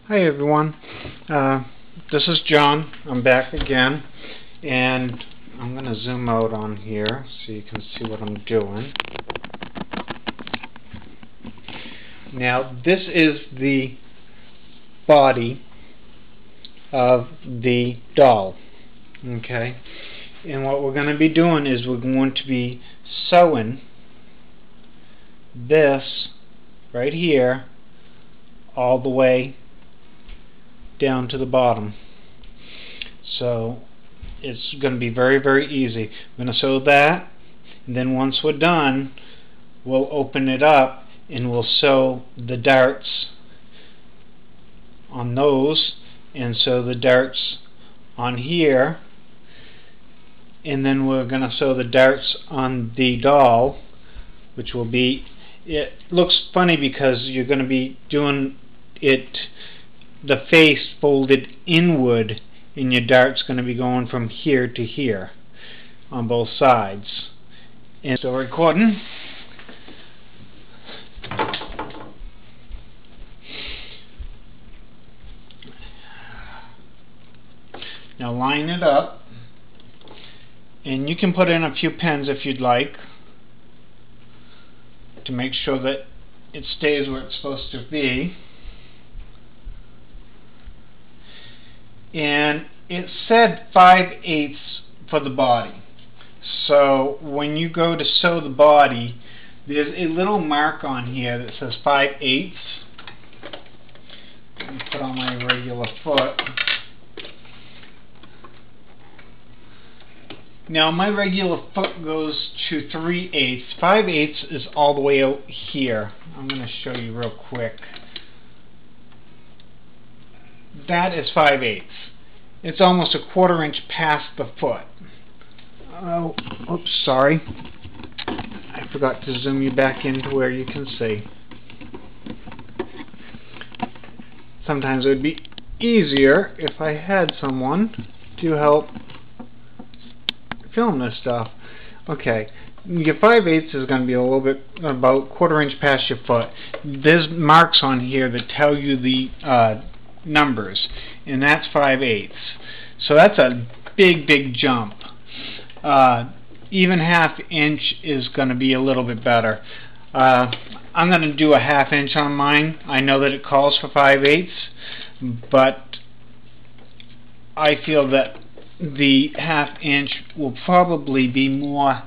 Hi everyone, this is John. I'm back again, and I'm going to zoom out on here so you can see what I'm doing. Now this is the body of the doll, okay, and what we're going to be doing is we're going to be sewing this right here all the way down to the bottom. So it's going to be very easy. I'm going to sew that, and then once we're done we'll open it up and we'll sew the darts on those and sew the darts on here, and then we're going to sew the darts on the doll, which will be, it looks funny because you're going to be doing it the face folded inward, and your dart's going to be going from here to here on both sides. And still recording. Now line it up, and you can put in a few pins if you'd like to make sure that it stays where it's supposed to be. And it said 5/8 for the body. So when you go to sew the body, there's a little mark on here that says 5/8. Let me put on my regular foot. Now my regular foot goes to 3/8. 5/8 is all the way out here. I'm going to show you real quick. That is 5/8. It's almost a 1/4 inch past the foot. Oh, oops, sorry. I forgot to zoom you back into where you can see. Sometimes it would be easier if I had someone to help film this stuff. Okay, your 5/8 is going to be a little bit, about 1/4 inch past your foot. There's marks on here that tell you the numbers, and that's 5/8. So that's a big jump. Even 1/2 inch is going to be a little bit better. I'm going to do a 1/2 inch on mine. I know that it calls for 5/8, but I feel that the 1/2 inch will probably be more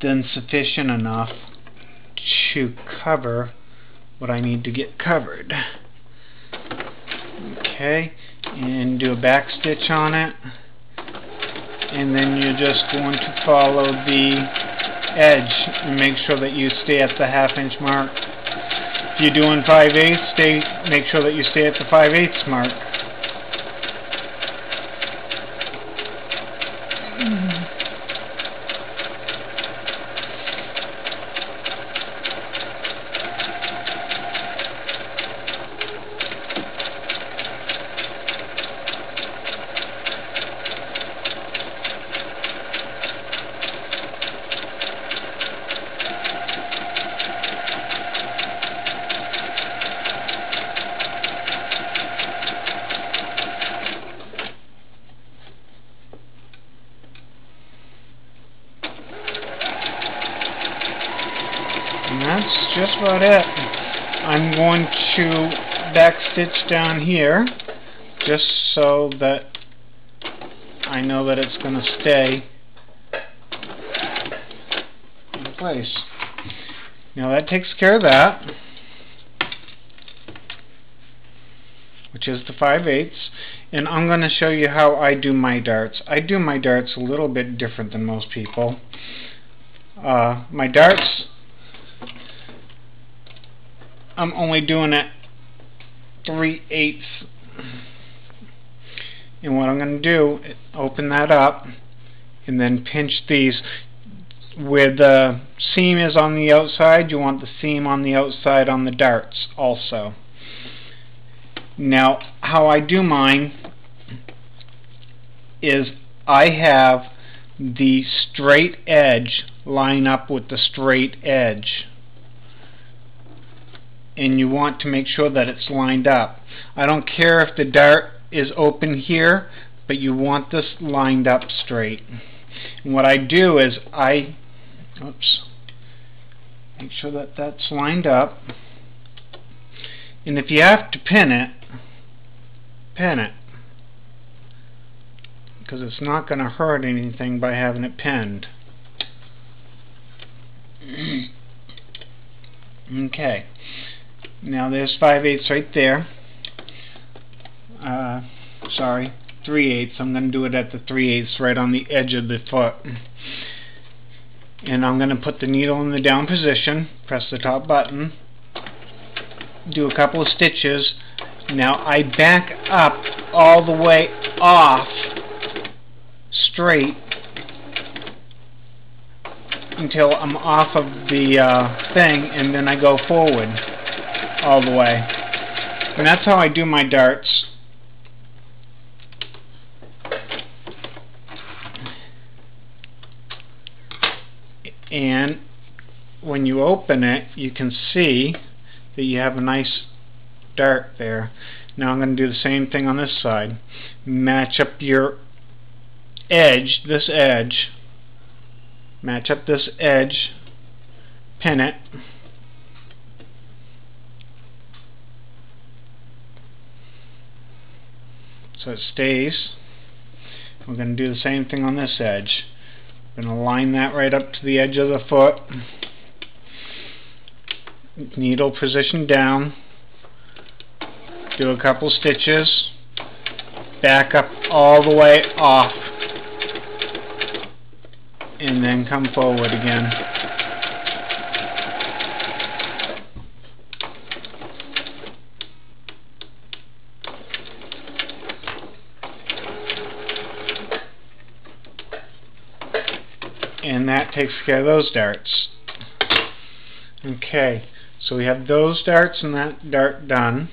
than sufficient enough to cover what I need to get covered. Okay, and do a back stitch on it, and then you're just going to follow the edge and make sure that you stay at the 1/2 inch mark. If you're doing 5/8, make sure that you stay at the 5/8 mark. And that's just about it. I'm going to back stitch down here just so that I know that it's going to stay in place. Now that takes care of that, which is the 5/8, and I'm going to show you how I do my darts. I do my darts a little bit different than most people. My darts, I'm only doing it 3/8, and what I'm going to do is open that up and then pinch these. Where the seam is on the outside, you want the seam on the outside on the darts also. Now how I do mine is I have the straight edge line up with the straight edge. and you want to make sure that it's lined up. I don't care if the dart is open here, but you want this lined up straight. And what I do is make sure that that's lined up, and if you have to pin it, because it's not going to hurt anything by having it pinned. Okay, now there's 5/8 right there. Sorry, 3/8. I'm going to do it at the 3/8 right on the edge of the foot. And I'm going to put the needle in the down position, press the top button, do a couple of stitches. Now I back up all the way off straight until I'm off of the thing, and then I go forward all the way. And that's how I do my darts. And when you open it, you can see that you have a nice dart there. Now I'm going to do the same thing on this side. Match up your edge, this edge. Match up this edge, pin it, so it stays. We're going to do the same thing on this edge. We're going to line that right up to the edge of the foot. Needle position down. Do a couple stitches. Back up all the way off. And then come forward again. And that takes care of those darts. Okay, so we have those darts and that dart done.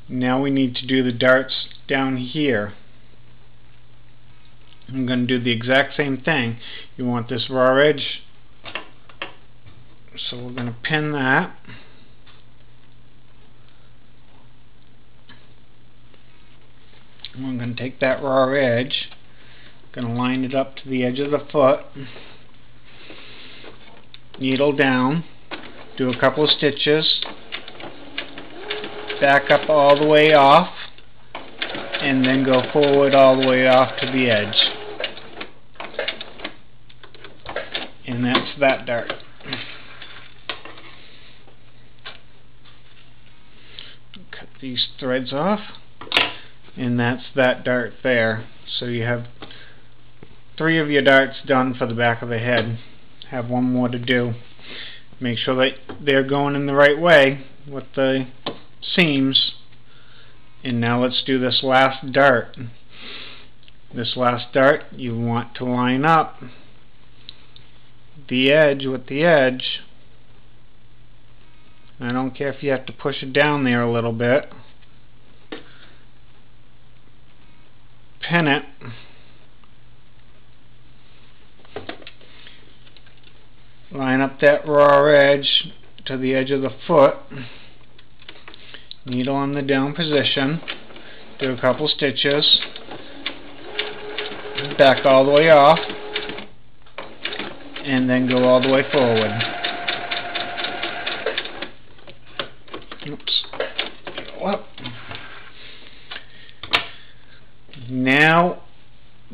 Now we need to do the darts down here. I'm going to do the exact same thing. You want this raw edge, so we're going to pin that. And we're going to take that raw edge, going to line it up to the edge of the foot, needle down, do a couple of stitches, back up all the way off, and then go forward all the way off to the edge. And that's that dart. Cut these threads off, and that's that dart there. So you have 3 of your darts done for the back of the head. Have one more to do. Make sure that they're going in the right way with the seams. And now let's do this last dart. This last dart, you want to line up the edge with the edge. I don't care if you have to push it down there a little bit. Pin it. Line up that raw edge to the edge of the foot. Needle in the down position. Do a couple stitches. Back all the way off. And then go all the way forward. Oops. Go up. Now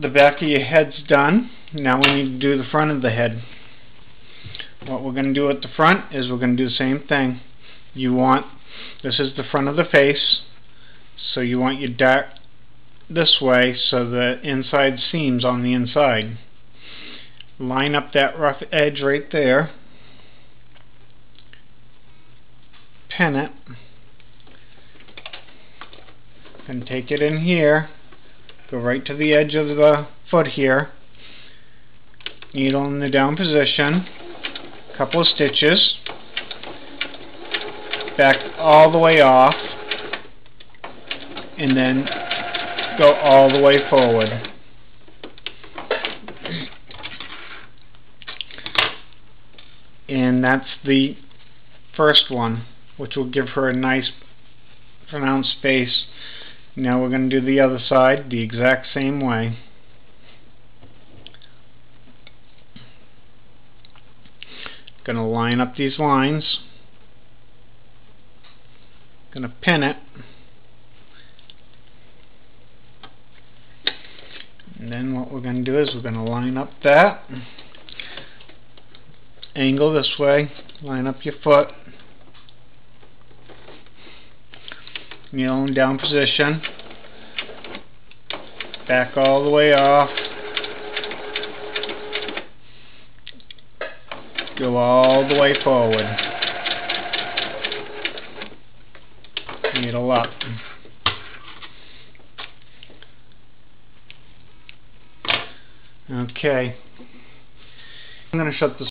the back of your head's done. Now we need to do the front of the head. What we're going to do at the front is we're going to do the same thing. This is the front of the face, so you want your dart this way so the inside seam's on the inside. Line up that rough edge right there, pin it, and take it in here, go right to the edge of the foot here, needle in the down position, couple of stitches, back all the way off, and then go all the way forward. And that's the first one, which will give her a nice pronounced space. Now we're going to do the other side the exact same way. Going to line up these lines. Going to pin it. And then what we're going to do is we're going to line up that. Angle this way. Line up your foot. Kneel in down position. Back all the way off. Go all the way forward. Needle up. Okay. I'm going to shut this